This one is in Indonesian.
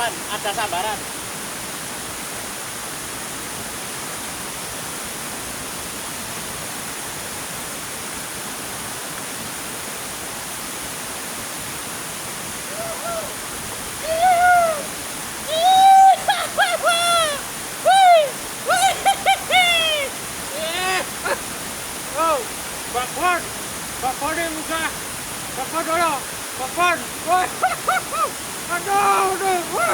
sabaran, ada sabaran. Oh, Bakwan, Bakwan yang muka, Bakwan dulu, Bakwan, woi, aduh,